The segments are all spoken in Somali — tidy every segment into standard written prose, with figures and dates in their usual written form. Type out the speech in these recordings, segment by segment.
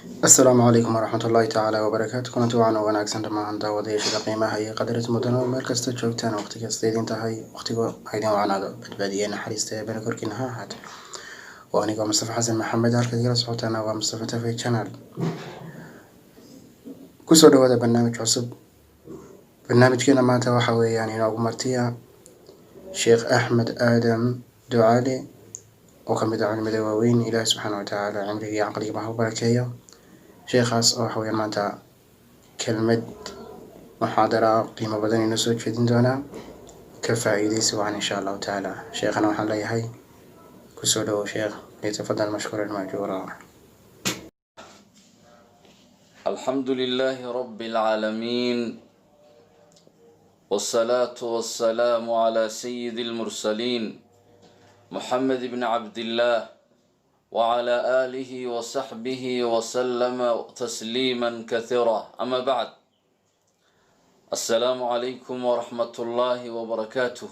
السلام عليكم ورحمة الله تعالى وبركاته. كنت وعنا وناكسن دمان داودي شدا قيمة هي قدرت مدن ومركز تجوكتان وقتك استيدين تهي وقتك هيدين وعنا بدباديين حريستة بنكوركين هات وأنا مصطفى حسن محمد هالكثير صوتنا ومصطفى تفي channel كسر هذا برنامج عصب برنامج كنا ما توحوي يعني نوع مرتيا شيخ أحمد آدم دعالي وكم دعوني مدواوين إلى سبحانه وتعالى عمره عقلي ما هو بركيه شيخاس oo waxaweye maanta kelmad muxaadara qiimo badan inoo soo jeedin doonaa ka faa'iidaysi wacan insha allahu tacaala sheekhana waxaan leeyahay kusoo dhawow sheekh litafadal mashkuuran maajuura الحمد لله رب العالمين والصلاة والسلام على سيد المرسلين محمد بن عبد الله وعلى آله وصحبه وسلم تسليما كثيرا أما بعد السلام عليكم ورحمة الله وبركاته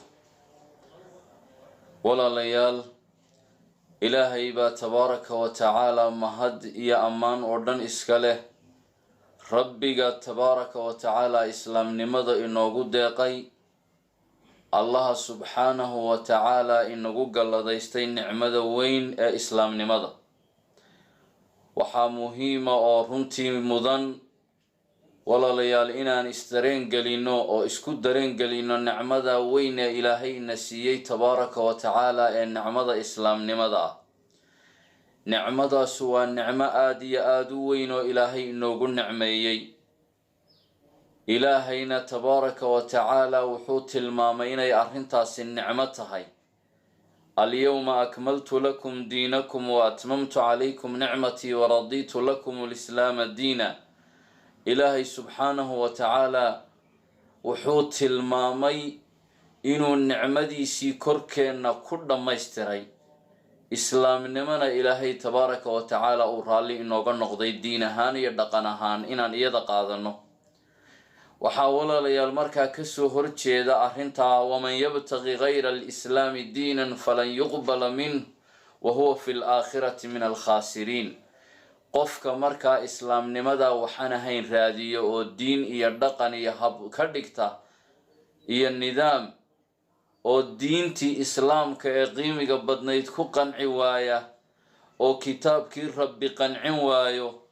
ولا ليال إلهي با تبارك وتعالى مهد يا أمان أردن إسكاله ربك تبارك وتعالى إسلام نمضى إنه ديقي الله سبحانه وتعالى إنه قال ديستين نعمة وين إسلام نمضى وحا مهمة أو رنتي مدن ولا ليال إنان استرين قلينو أو اسكو درين قلينو نعمة وين إلهي نسيي تبارك وتعالى إن نعمة إسلام نمضى نعمة سوى النعمة آدي آدو وين إلهي إنه قل نعميي إلهينا تبارك وتعالى وحوت المامين أرهنتاس النعمتهاي اليوم أكملت لكم دينكم وأتممت عليكم نعمتي ورضيت لكم الإسلام دينا إلهي سبحانه وتعالى وحوت المامي إنو النعمدي سيكركينا كل ما يستري إسلام نمنا إلهي تبارك وتعالى أورالي إنو قنقضي الدين هان يدقنهان إنان يدقاذنو وحاول ليال مركا كسو هرجيدا أرهنتا ومن يبتغي غير الإسلام دينا فلن يقبل منه وهو في الآخرة من الخاسرين قفك مركا إسلام نمدا وحنهين راديو والدين يردقن يهب كردكتا النظام والدين تي إسلام كإقيمي قبضنيت كو قنعي وايا وكتاب كي ربي قنعي وايو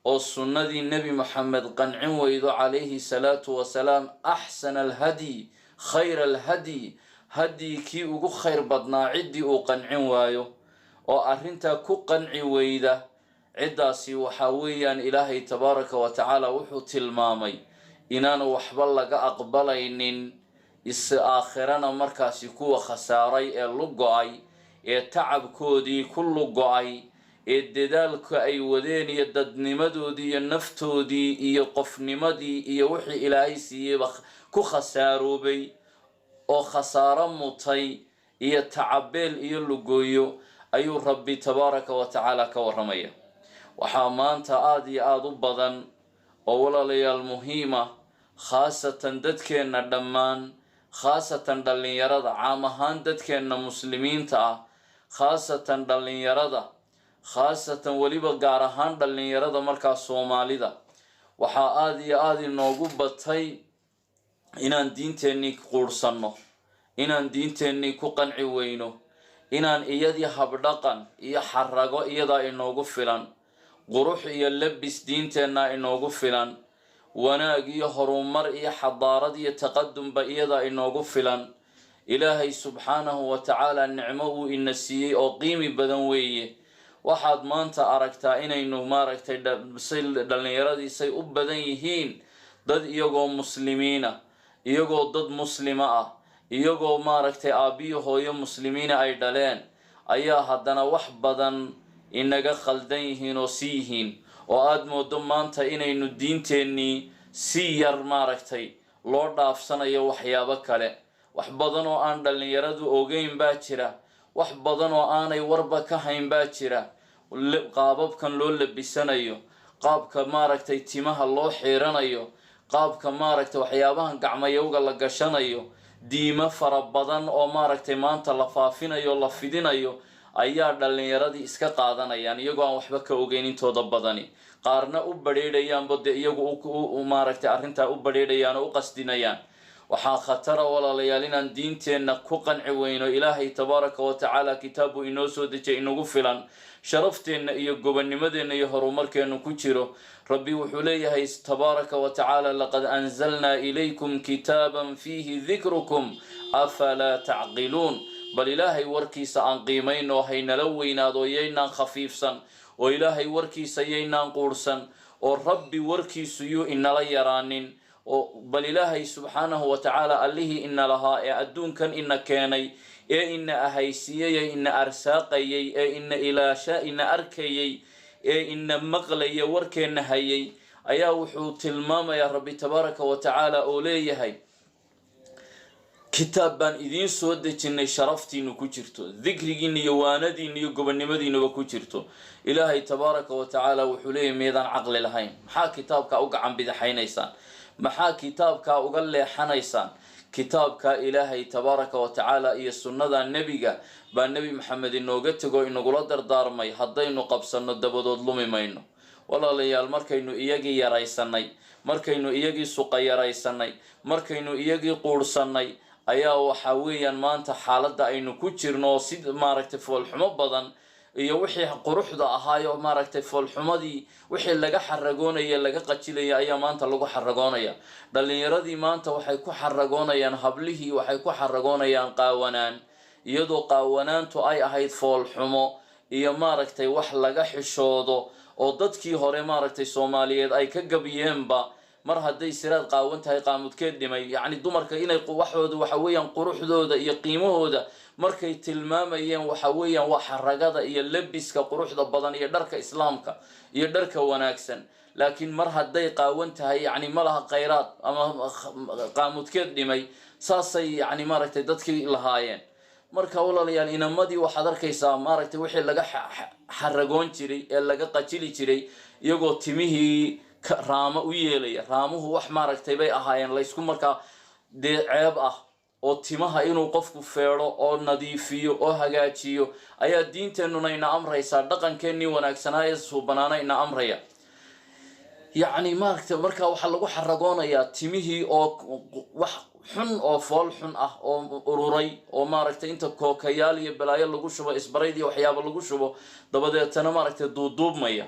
والسنة النبي محمد قنعن ويدو عليه الصلاة والسلام أحسن الهدي خير الهدي هدي كي ugu خير بدنا عدي وقنعن وايو وأرنتا كو قنعي ويدا عداسي وحاويا إلهي تبارك وتعالى وحو تلمامي إنان وحبالك أقبلين إس آخرنا مركاسي كو خساري اللقعي تعب كودي كل لقعي الددالك أي ودين يددنمدودي النفتودي يقفنمدي يوحي إلهي سيبخ كو خساروبي أو خسارة مطي يتعبيل يلقويو أي ربي تبارك وتعالى كورمية وحامان تآدي آدو بضن أولا لي المهمة خاصة ددكين الدمان خاصة دلين يرد عامهان ددكين مسلمين تا خاصة دلين يرد خاصة وليبا قارهان دلين يرد مركا الصومالي دا وحا آدي نوغو بطي إنان دين تاني قرصنو إنان دين تاني كقنعي وينو إنان إيادي حبدقن إيا حرقو إيادا إنوغو فلان قروح إيا اللبس دين تانا إنوغو فلان وناق إيا هرومر إيا حضارد إيا تقدم بإيادا إنوغو فلان إلهي سبحانه وتعالى النعمه إن السيئي أو قيمي بدنويه waxaad maanta aragtaa inaynu maaragtay dhalinyaradii say u badan yihiin dad iyagoo muslimiina iyagoo dad muslima ah iyagoo maaragtay aabiyo hooyo muslimiina ay dhaleen ayaa haddana wax badan inaga khaldan yihiin oo si yihiin oo aad moodo maanta inaynu diinteennii si yar maaragtay loo dhaafsanayo waxyaabo kale wax badan oo aan dhalinyaradu ogeyn baa jira wax badan oo aanay warba ka hayn baa jira qaababkan loo labisanayo qaabka maaragtay timaha loo xiiranayo qaabka maaragtay waxyaabahan gacmayowga la gashanayo diimo fara badan oo maaragtay maanta la faafinayo la fidinayo ayaa dhalinyaradii iska qaadanayaan iyagoo aan waxba ka ogeyn intooda badani qaarna u badheedhayaan bode iyagu maaragtay arrintaa u badheedhayaan oo u qasdinayaan. waxaa khatara walaalayaal inaan diinteenna ku qanci weyno. ilaahay tabaaraka wa tacaala kitaabu inoo soo dejiyay inagu filan, sharafteenna iyo gobonnimadeenna iyo horumarkeennu ku jiro. rabbi wuxuu leeyahay tabaaraka wa tacaala laqad anzalnaa ilaykum kitaaban fiihi dikrukum afalaa tacqiluun. bal ilaahay warkiisa aan qiimayno, haynala weynaado, yaynaan khafiifsan, oo ilaahay warkiisa yaynaan quurhsan, oo rabbi warkiisu yuu inala yaraanin. bal ilaahay subxaanahu wa tacaala allihii ina lahaa ee adduunkan ina keenay, ee ina ahaysiiyey, ee ina arsaaqayay, ee ina ilaasha ina arkayay, ee ina maqlaya, warkeenna hayay, ayaa wuxuu tilmaamayaa rabbi tabaaraka wa tacaala oo leeyahay kitaab baan idiin soo dejinay sharaftiinu ku jirto, dikrigiina iyo waanadiina iyo gobonnimadiinuba ku jirto. ilaahay tabaaraka wa tacaala wuxuu leeyahay meedaan caqli lahayn, maxaa kitaabkaa u gacan bidixaynaysaan? maxaa kitaabkaa uga leexanaysaan? kitaabka ilaahay tabaaraka wa tacaala iyo sunnada nebiga baa nebi maxamed inooga tego inagula dardaarmay. haddaynu qabsanno dabadood lumi mayno. walaalayaal, markaynu iyagii yaraysanay, markaynu iyagii suqa yaraysanay, markaynu iyagii quurhsannay, ayaa waxa weeyaan maanta xaaladda aynu ku jirno oo si maaragtay foolxumo badan iyo wixii quruxda ahaayo maaragtay foolxumadii wixii laga xaragoonaya laga qajilaya ayaa maanta lagu xaragoonaya. dhalinyaradii maanta waxay ku xaragoonayaan, hablihii waxay ku xaragoonayaan qaawanaan, iyadoo qaawanaantu ay ahayd foolxumo iyo maaragtay wax laga xishoodo oo dadkii hore maaragtay Soomaaliyeed ay ka gabiyeenba. mar hadday siraad qaawan tahay qaamudkeed dhimay, yacni dumarka inay waxooda waxa weeyaan quruxdooda iyo qiimahooda markay tilmaamayeen waxa weeyaan waa xaragada iyo labiska quruxda badan iyo dharka islaamka iyo dharka wanaagsan. laakiin mar hadday qaawan tahay, yacni ma laha khayraad ama qaamudkeed dhimay, saasay yacni maaragtay dadkii lahaayeen. marka walaalayaal, inamadii waxaad arkaysaa maaragtay wixii laga xaragoon jiray ee laga qajili jiray iyagoo timihii raamo u yeelaya. raamuhu wax maaragtay bay ahaayeen laysku markaa dee ceeb ah, oo timaha inuu qofku feedho oo nadiifiyo oo hagaajiyo ayaa diinteennuna ina amraysaa, dhaqankeennii wanaagsanaa ee suubanaana ina amraya. yacni maaragtay markaa waxaa lagu xaragoonayaa timihii oo wax xun oo fool xun ah oo ururay oo maaragtay inta kookayaal iyo balaayo lagu shubo, isbarayd iyo waxyaaba lagu shubo, dabadeetana maaragtay duuduubmaya.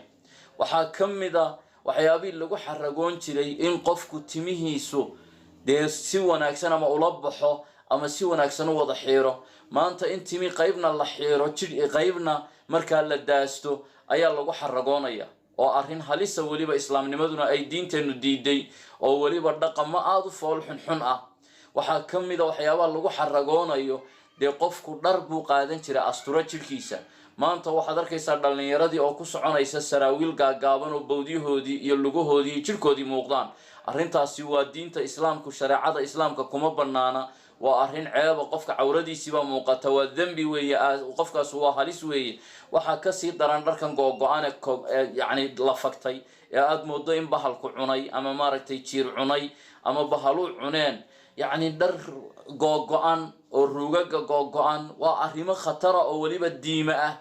waxaa ka mid a waxyaabihii lagu xaragoon jiray in qofku timihiisu dee si wanaagsan ama ula baxo ama si wanaagsan u wada xiiro. maanta in timi qaybna la xiiro jidh qaybna markaa la daasto ayaa lagu xaragoonaya, oo arrin halisa weliba islaamnimaduna ay diinteennu diiday, oo weliba dhaqamo aada u fool xunxun ah. waxaa ka mid a waxyaabaha lagu xaragoonayo dee qofku dhar buu qaadan jiray astura jidhkiisa. maanta waxaad arkaysaa dhalinyaradii oo ku soconaysa saraawiil gaagaaban oo bawdyahoodii iyo lugahoodii iyo jidhkoodii muuqdaan. arrintaasi waa diinta islaamku, shareecada islaamka kuma banaana. waa arrin ceeba, qofka cawradiisiibaa muuqata, waa dembi weeye, qofkaas waa halis weeye. waxaa kasii daran dharkan googo-an yacni la fagtay ee aada moodo in bahalku cunay ama maaragtay jiir cunay ama bahaluu cuneen. yacni dhar googo-an oo rugaga googo-an waa arrimo khatara oo weliba diime ah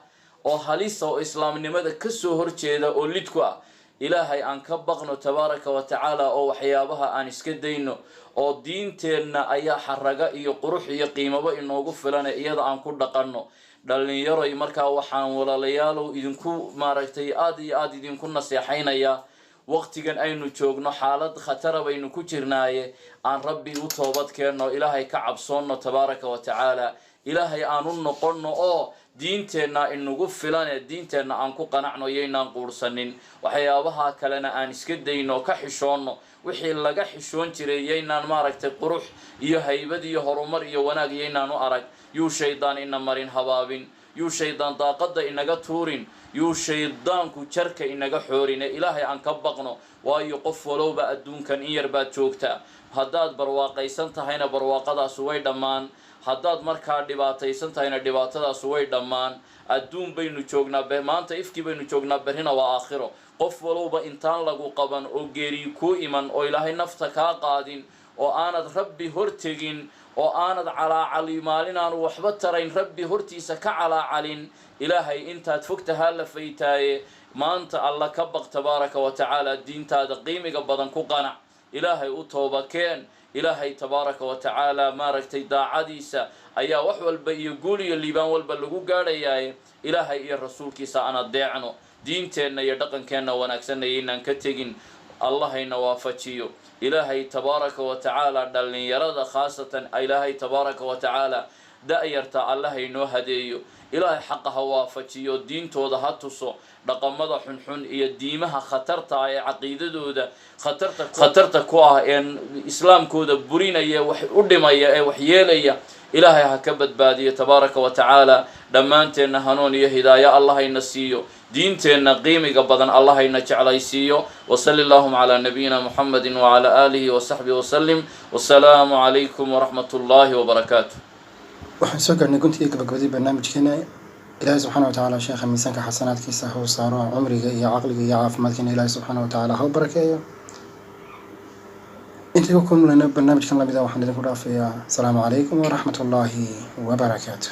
oo halisa oo islaamnimada kasoo horjeeda oo lid ku ah. ilaahay aan ka baqno tabaaraka wa tacaala oo waxyaabaha aan iska dayno, oo diinteenna ayaa xaraga iyo qurux iyo qiimaba inoogu filane iyada aan ku dhaqanno. dhalinyaroy, markaa waxaan walaalayaalow idinku maaragtay aada iyo aada idinku naseexaynayaa, waqtigan aynu joogno xaalad khatara baynu ku jirnaaye aan rabbi u toobad keenno, ilaahay ka cabsoonno tabaaraka wa tacaala, ilaahay aan u noqonno oo diinteenna inagu filane diinteenna aan ku qanacno, yaynaan quursanin. waxyaabaha kalena aan iska dayno, ka xishoonno. wixii laga xishoon jiray yaynaan maaragtay qurux iyo haybad iyo horumar iyo wanaag yaynaan u arag. yuu shaydaan ina marin habaabin, yuu shaydaan daaqada inaga tuurin, yuu shaydaanku jarka inaga xoorine. ilaahay aan ka baqno, waayo qof walowba adduunkan in yar baad joogtaa. haddaad barwaaqaysan tahayna barwaaqadaasu way dhammaan, haddaad markaa dhibaataysan tahayna dhibaatadaasu way dhammaan. adduun baynu joognaa, maanta ifkii baynu joognaa, berrina waa aakhiro. qof walowba intaan lagu qaban oo geeri kuu iman oo ilaahay nafta kaa qaadin oo aanad rabbi hortegin oo aanad calaacali maalin aanu waxba tarayn rabbi hortiisa ka calaacalin, ilaahay intaad fogtahaa la faytaaye maanta alla ka baq tabaaraka wa tacaala diintaada qiimiga badan ku qanac ilaahay u tooba keen ilaahay tabaaraka wa tacaala maaragtay daacadiisa ayaa wax walba iyo guul iyo liibaan walba lagu gaadhayaa ilaahay iyo rasuulkiisa aan adeecno diinteenna iyo dhaqankeenna wanaagsanna inaan ka tegin allahayna waafajiyo ilaahay tabaaraka wa tacaala dhalinyarada khaasatan ilaahay tabaaraka wa tacaala da'yarta allahay noo hadeeyo ilaahay xaqa ha waafajiyo diintooda ha tuso dhaqamada xunxun iyo diimaha khatarta ah ee caqiidadooda khatarta ku ah ee islaamkooda burinaya wax u dhimaya ee wax yeelaya ilaahay ha ka badbaadiyo tabaaraka wa tacaala dhammaanteenna hanuun iyo hidaayo allahayna siiyo diinteenna qiimiga badan allahayna jeclaysiiyo wasali allahuma calaa nabiyina muxamedin wacala aalihi wasaxbihi wasalim wasalaamu calaykum waraxmat ullaahi wabarakaatu waxaan soo gaarnay guntii gabagabadii barnaamijkeena ilaahay subxaana wa tacaala sheekha miisaanka xasanaadkiisa ha u saaro cumriga iyo caqliga iyo caafimaadkiina ilaahay subxaana wa tacaala ha u barakeeyo intii ku kulmayna barnaamijkan lamida waxaan idinku dhaafayaa asalaamu calaykum waraxmat ullaahi wabarakaatu